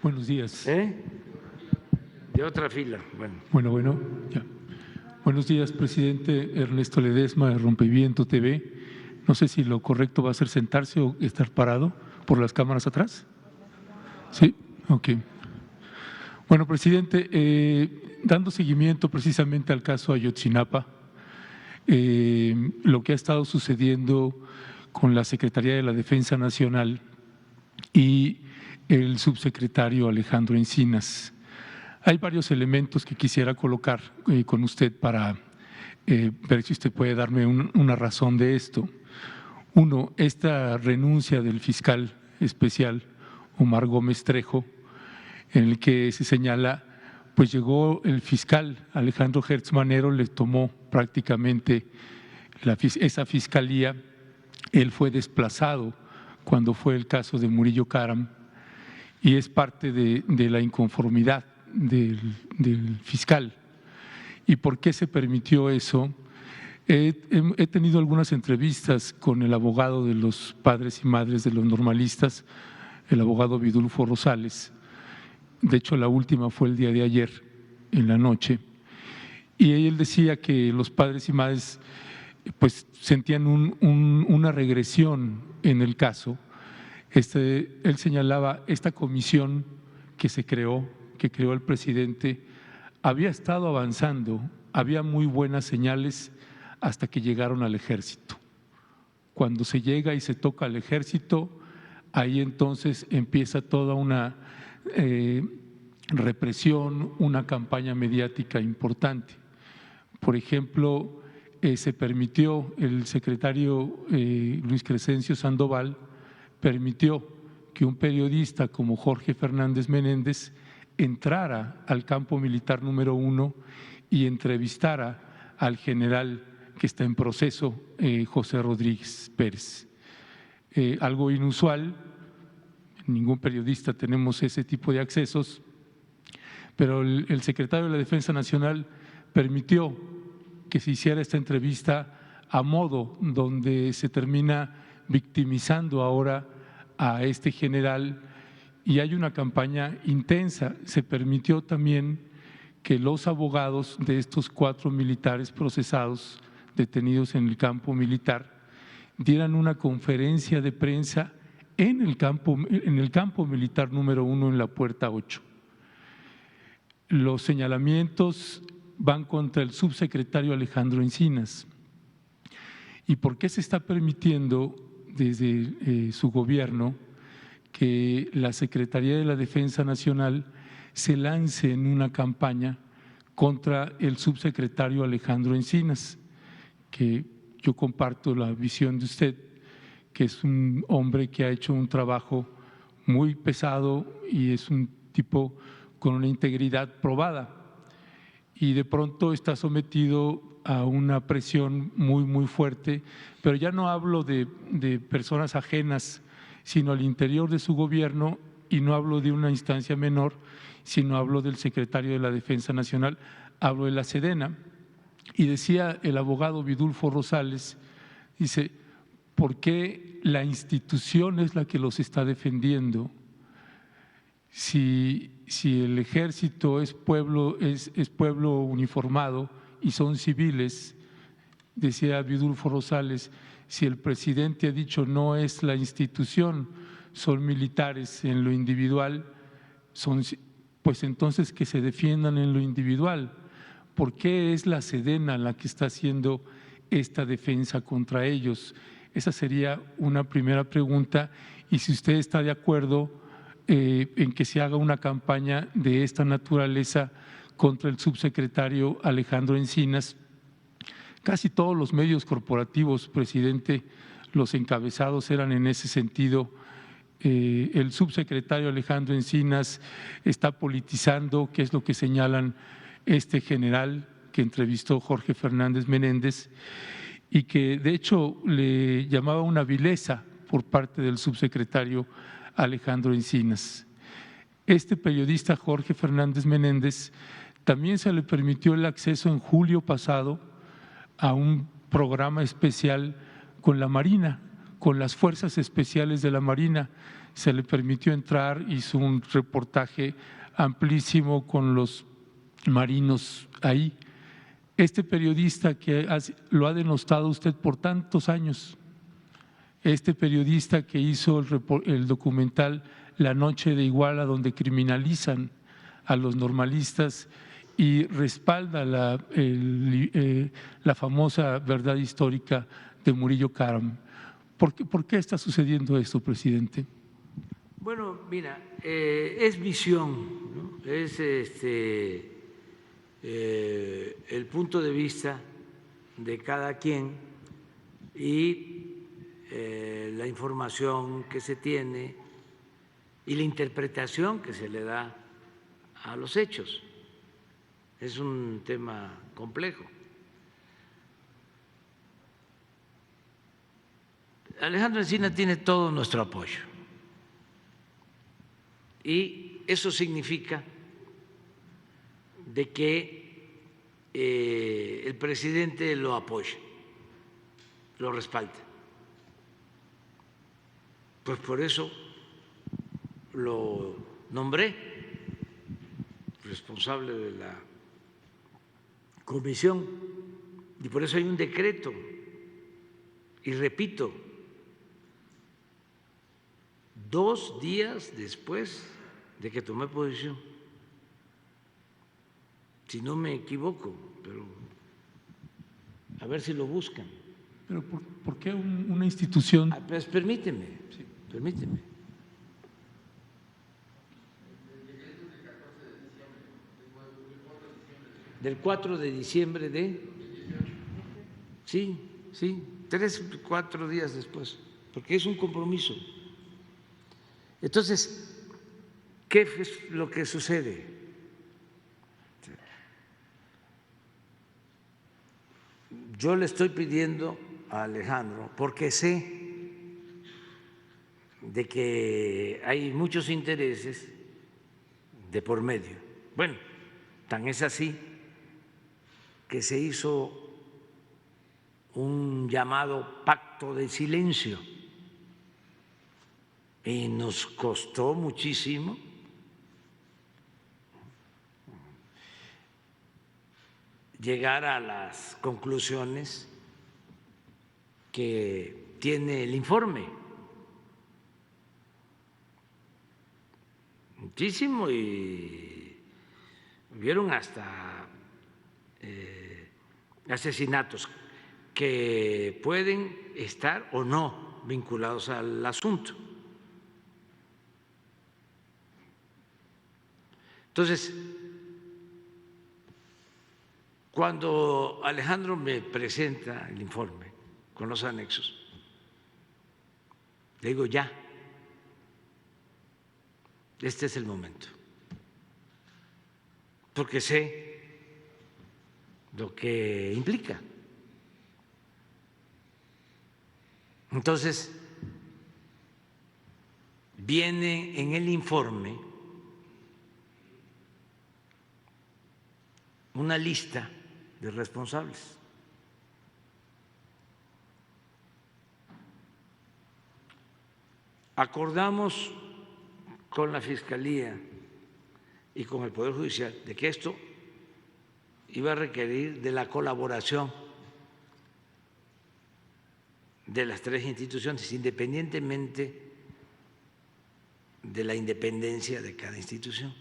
Buenos días. De otra fila. Bueno, ya. Buenos días, presidente Ernesto Ledesma de Rompeviento TV. No sé si lo correcto va a ser sentarse o estar parado por las cámaras atrás. Sí, ok. Bueno, presidente, dando seguimiento precisamente al caso Ayotzinapa, lo que ha estado sucediendo con la Secretaría de la Defensa Nacional y el subsecretario Alejandro Encinas. Hay varios elementos que quisiera colocar con usted para ver si usted puede darme una razón de esto. Uno, esta renuncia del fiscal especial Omar Gómez Trejo, en el que se señala, pues llegó el fiscal Alejandro Gertz Manero, le tomó prácticamente esa fiscalía, él fue desplazado cuando fue el caso de Murillo Karam y es parte de la inconformidad del fiscal. ¿Y por qué se permitió eso? He tenido algunas entrevistas con el abogado de los padres y madres de los normalistas, el abogado Vidulfo Rosales. De hecho, la última fue el día de ayer, en la noche, y él decía que los padres y madres pues sentían una regresión en el caso. Él señalaba esta comisión que creó el presidente, había estado avanzando, había muy buenas señales hasta que llegaron al ejército. Cuando se llega y se toca al ejército, ahí entonces empieza toda una represión, una campaña mediática importante. Por ejemplo, se permitió, el secretario Luis Crescencio Sandoval permitió que un periodista como Jorge Fernández Menéndez entrara al campo militar número 1 y entrevistara al general que está en proceso, José Rodríguez Pérez. Algo inusual, ningún periodista tenemos ese tipo de accesos, pero el secretario de la Defensa Nacional permitió que se hiciera esta entrevista a modo donde se termina victimizando ahora a este general y hay una campaña intensa. Se permitió también que los abogados de estos 4 militares procesados, detenidos en el campo militar, dieran una conferencia de prensa en el campo militar número 1 en la Puerta 8. Los señalamientos van contra el subsecretario Alejandro Encinas. ¿Y por qué se está permitiendo desde su gobierno que la Secretaría de la Defensa Nacional se lance en una campaña contra el subsecretario Alejandro Encinas? Que yo comparto la visión de usted, que es un hombre que ha hecho un trabajo muy pesado y es un tipo con una integridad probada y de pronto está sometido a una presión muy fuerte, pero ya no hablo de personas ajenas, sino al interior de su gobierno y no hablo de una instancia menor, sino hablo del secretario de la Defensa Nacional, hablo de la Sedena. Y decía el abogado Vidulfo Rosales, dice, ¿por qué la institución es la que los está defendiendo? Si el ejército es pueblo uniformado y son civiles, decía Vidulfo Rosales, si el presidente ha dicho no es la institución, son militares en lo individual, pues entonces que se defiendan en lo individual. ¿Por qué es la Sedena la que está haciendo esta defensa contra ellos? Esa sería una primera pregunta y si usted está de acuerdo en que se haga una campaña de esta naturaleza contra el subsecretario Alejandro Encinas. Casi todos los medios corporativos, presidente, los encabezados eran en ese sentido. El subsecretario Alejandro Encinas está politizando, que es lo que señalan este general que entrevistó Jorge Fernández Menéndez y que de hecho le llamaba una vileza por parte del subsecretario Alejandro Encinas. Este periodista Jorge Fernández Menéndez también se le permitió el acceso en julio pasado a un programa especial con la Marina, con las fuerzas especiales de la Marina. se le permitió entrar, hizo un reportaje amplísimo con los marinos ahí. Este periodista que lo ha denostado usted por tantos años, este periodista que hizo el documental La Noche de Iguala, donde criminalizan a los normalistas y respalda la famosa verdad histórica de Murillo Karam. ¿Por qué está sucediendo esto, presidente? Bueno, mira, es visión, ¿no? Es el punto de vista de cada quien y la información que se tiene y la interpretación que se le da a los hechos. Es un tema complejo. Alejandro Encina tiene todo nuestro apoyo y eso significa de que el presidente lo apoya, lo respalda. Pues por eso lo nombré responsable de la comisión y por eso hay un decreto. Y repito, 2 días después de que tomé posición, si no me equivoco, pero a ver si lo buscan. Pero ¿por qué una institución? Pues permíteme, Sí. permíteme. Del 4 de diciembre de… Sí, 3 o 4 días después, porque es un compromiso. Entonces, ¿qué es lo que sucede? Yo le estoy pidiendo a Alejandro, porque sé de que hay muchos intereses de por medio. Bueno, tan es así que se hizo un llamado pacto de silencio y nos costó muchísimo llegar a las conclusiones que tiene el informe. Muchísimo, y hubieron hasta asesinatos que pueden estar o no vinculados al asunto. Entonces, cuando Alejandro me presenta el informe con los anexos, le digo ya, este es el momento, porque sé lo que implica. Entonces, viene en el informe una lista de responsables. Acordamos con la Fiscalía y con el Poder Judicial de que esto iba a requerir de la colaboración de las 3 instituciones, independientemente de la independencia de cada institución,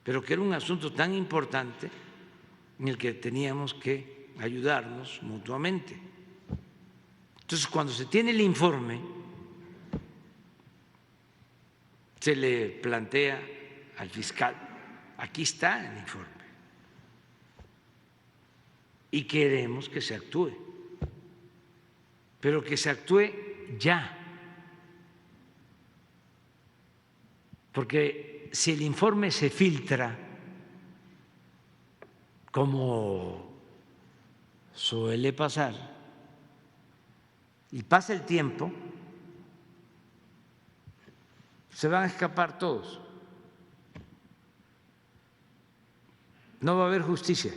pero que era un asunto tan importante en el que teníamos que ayudarnos mutuamente. Entonces, cuando se tiene el informe, se le plantea al fiscal, aquí está el informe, y queremos que se actúe, pero que se actúe ya, porque si el informe se filtra, como suele pasar, y pasa el tiempo, se van a escapar todos. No va a haber justicia.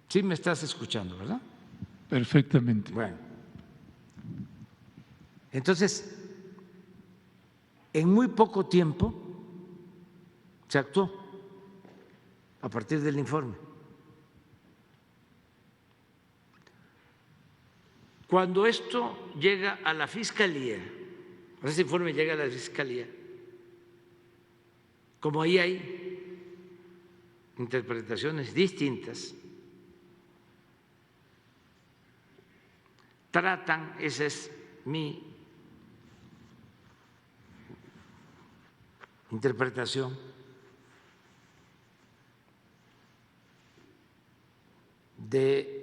Sí me estás escuchando, ¿verdad? Perfectamente. Bueno, Entonces, en muy poco tiempo se actuó a partir del informe. Cuando esto llega a la Fiscalía, ese informe llega a la Fiscalía, como ahí hay interpretaciones distintas, tratan, esa es mi interpretación, de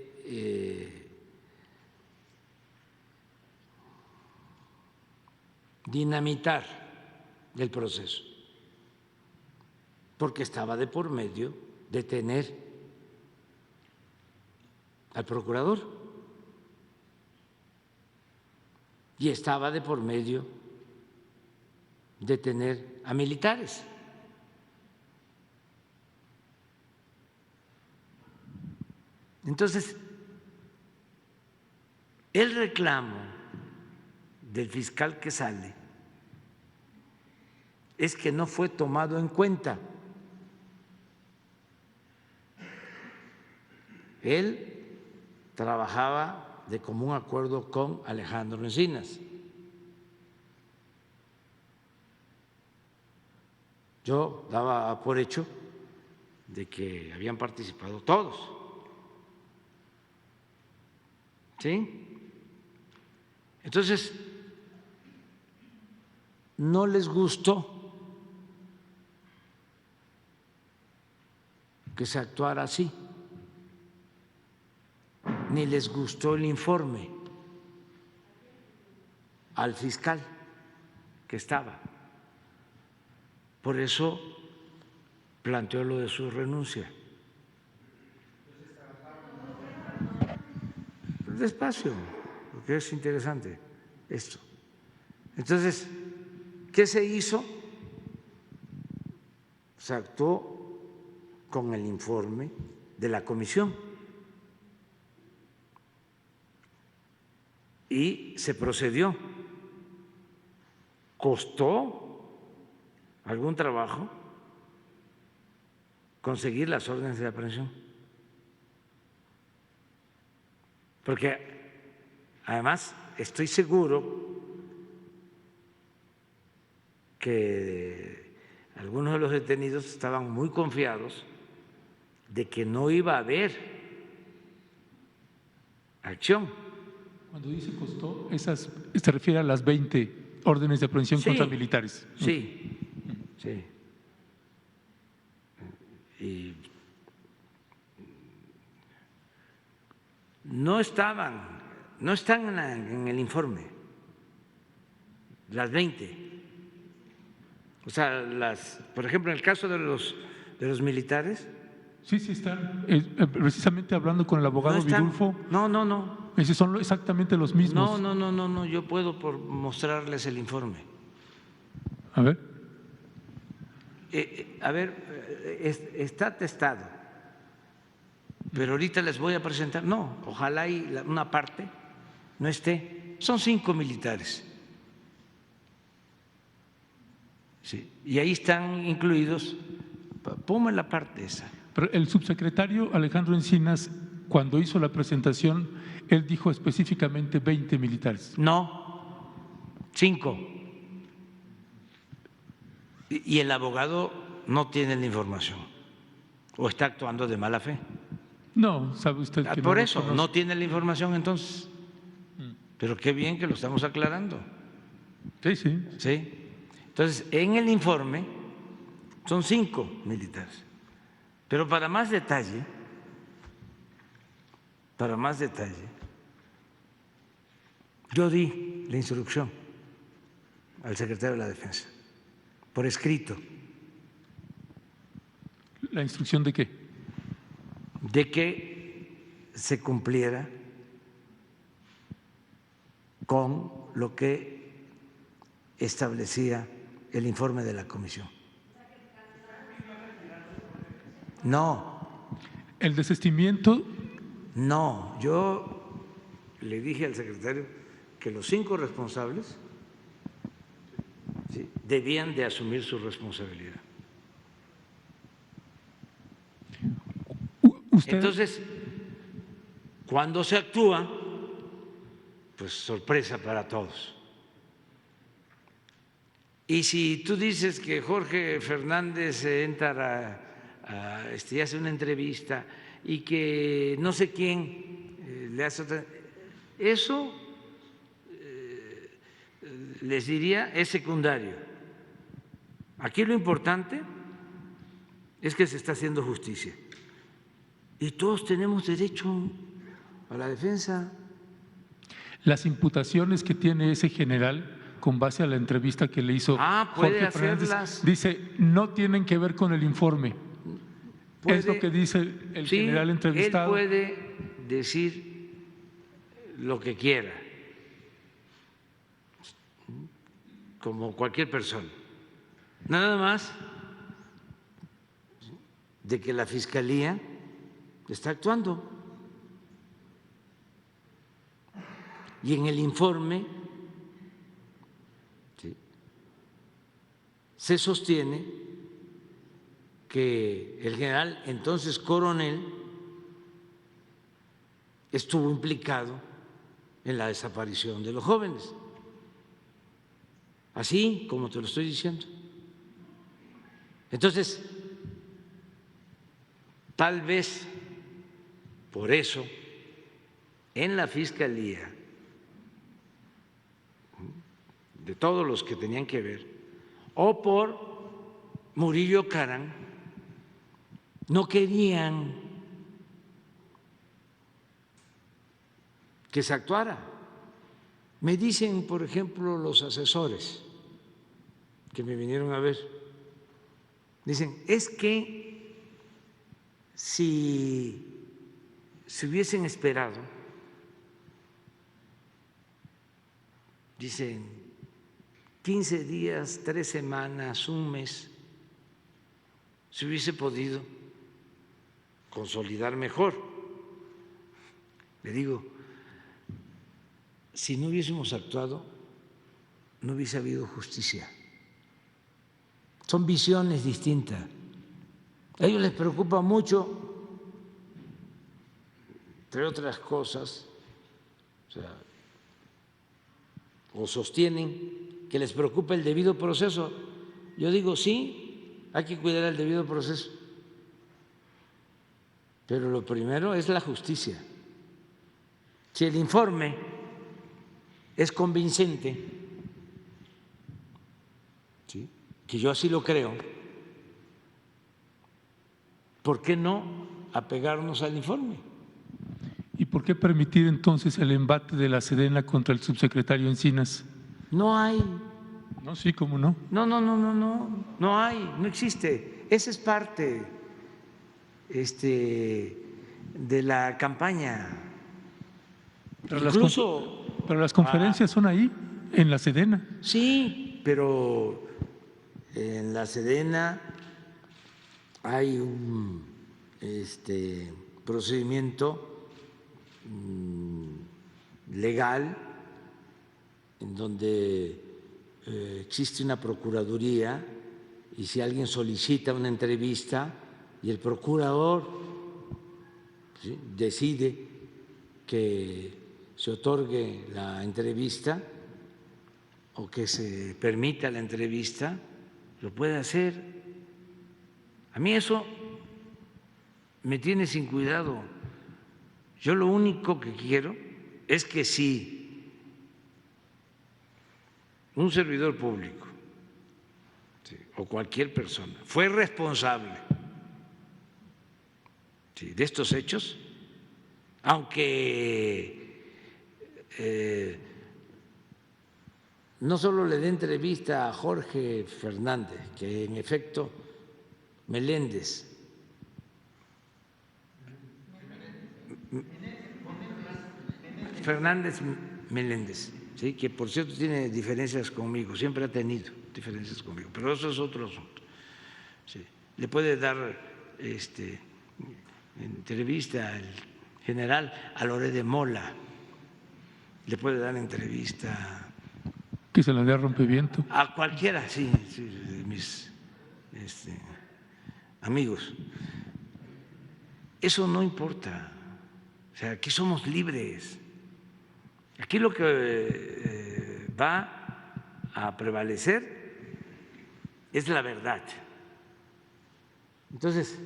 dinamitar el proceso, porque estaba de por medio detener al procurador y estaba de por medio detener a militares. Entonces, el reclamo del fiscal que sale es que no fue tomado en cuenta. Él trabajaba de común acuerdo con Alejandro Encinas. Yo daba por hecho de que habían participado todos. ¿Sí? Entonces, no les gustó que se actuara así, ni les gustó el informe al fiscal que estaba. Por eso planteó lo de su renuncia. Despacio, porque es interesante esto. Entonces, ¿qué se hizo? Se actuó con el informe de la comisión y se procedió. ¿Costó algún trabajo conseguir las órdenes de aprehensión? Porque además estoy seguro que algunos de los detenidos estaban muy confiados de que no iba a haber acción. Cuando dice costó, se refiere a las 20 órdenes de aprehensión contra militares. Sí, sí. Y no están en el informe, las 20. O sea, por ejemplo, en el caso de los militares. Sí, están. Precisamente hablando con el abogado Vidulfo. No. Esos son exactamente los mismos. No, yo puedo mostrarles el informe. A ver. Está atestado, pero ahorita les voy a presentar. No, ojalá y una parte no esté. Son 5 militares. Sí, y ahí están incluidos. Ponme la parte esa. Pero el subsecretario Alejandro Encinas, cuando hizo la presentación, él dijo específicamente 20 militares. No, 5. Y el abogado no tiene la información o está actuando de mala fe. No, sabe usted que por eso no tiene la información entonces. Pero qué bien que lo estamos aclarando. Sí. Entonces, en el informe son 5 militares. Pero para más detalle, yo di la instrucción al secretario de la Defensa, por escrito. ¿La instrucción de qué? De que se cumpliera con lo que establecía el informe de la comisión. No. ¿El desistimiento? No, yo le dije al secretario que los 5 responsables, ¿sí?, debían de asumir su responsabilidad. ¿Usted? Entonces, cuando se actúa, pues sorpresa para todos. Y si tú dices que Jorge Fernández entra y hace una entrevista y que no sé quién le hace otra, eso les diría es secundario. Aquí lo importante es que se está haciendo justicia y todos tenemos derecho a la defensa. Las imputaciones que tiene ese general con base a la entrevista que le hizo puede Jorge Fernández, hacerlas. dice, no tienen que ver con el informe. Es lo que dice el general entrevistado. Él puede decir lo que quiera, como cualquier persona. Nada más de que la Fiscalía está actuando. Y en el informe, ¿sí?, se sostiene que el general, entonces coronel, estuvo implicado en la desaparición de los jóvenes, así como te lo estoy diciendo. Entonces, tal vez por eso en la Fiscalía, de todos los que tenían que ver, o por Murillo Karam, no querían que se actuara. Me dicen, por ejemplo, los asesores que me vinieron a ver, dicen, es que si se hubiesen esperado, dicen, 15 días, 3 semanas, un mes, se hubiese podido consolidar mejor. Le digo, si no hubiésemos actuado, no hubiese habido justicia. Son visiones distintas. A ellos les preocupa mucho, entre otras cosas, o sostienen que les preocupa el debido proceso. Yo digo, sí, hay que cuidar el debido proceso, pero lo primero es la justicia. Si el informe es convincente, ¿sí?, que yo así lo creo, ¿por qué no apegarnos al informe? ¿Y por qué permitir entonces el embate de la Sedena contra el subsecretario Encinas? No hay. No, sí, ¿cómo no? No hay, no existe. Esa es parte de la campaña. Pero Incluso las conferencias son ahí, en la Sedena. Sí, pero en la Sedena hay un procedimiento legal en donde existe una procuraduría y si alguien solicita una entrevista y el procurador, ¿sí?, decide que se otorgue la entrevista o que se permita la entrevista, lo puede hacer. A mí eso me tiene sin cuidado. Yo lo único que quiero es que si un servidor público, ¿sí?, o cualquier persona fue responsable, ¿sí?, de estos hechos, aunque no solo le dé entrevista a Jorge Fernández, que en efecto Meléndez, Fernández Meléndez, ¿sí?, que por cierto tiene diferencias conmigo, siempre ha tenido diferencias conmigo, pero eso es otro asunto. ¿Sí? Le puede dar entrevista al general a Loret de Mola, le puede dar entrevista Que se la dé a Rompeviento. a cualquiera, sí, de mis amigos. Eso no importa. O sea, aquí somos libres. Aquí lo que va a prevalecer es la verdad. Entonces,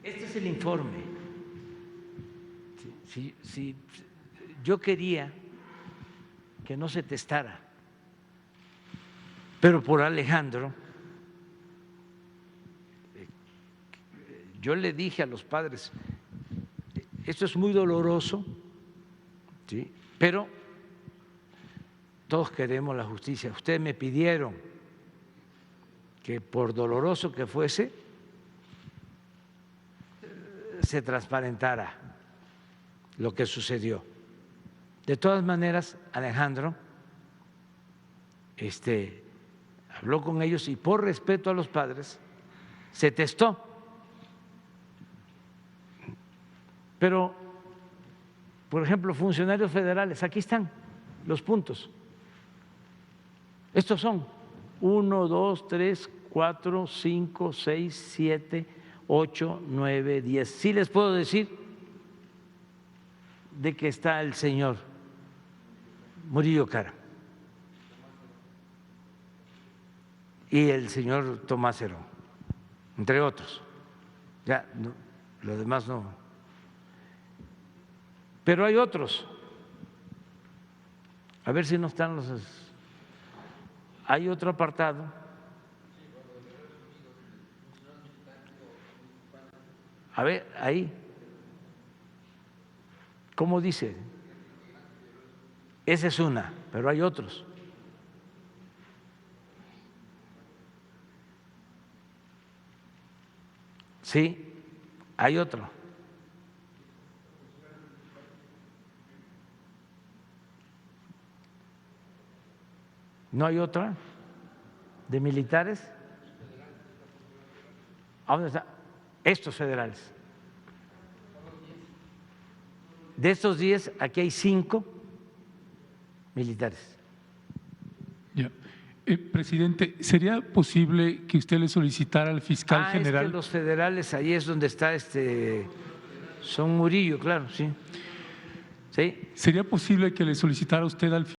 este es el informe. Si yo quería que no se testara, pero por Alejandro, yo le dije a los padres, esto es muy doloroso, ¿sí? Pero todos queremos la justicia. Ustedes me pidieron que por doloroso que fuese, se transparentara lo que sucedió. De todas maneras, Alejandro habló con ellos y por respeto a los padres se testó. Pero, por ejemplo, funcionarios federales, aquí están los puntos. Estos son 1, 2, 3, 4, 5, 6, 7, 8, 9, 10. Sí les puedo decir de que está el señor Murillo Caram y el señor Tomás Herón, entre otros. Ya, no, lo demás no. Pero hay otros. A ver si no están los. Hay otro apartado. A ver, ahí. ¿Cómo dice? Esa es una, pero hay otros. Sí, hay otro. ¿No hay otra? ¿De militares? ¿A dónde está? Estos federales. De estos 10, aquí hay 5 militares. Ya. Presidente, ¿sería posible que usted le solicitara al fiscal general? Es que los federales, ahí es donde está son Murillo, claro, sí. Sí. ¿Sería posible que le solicitara usted al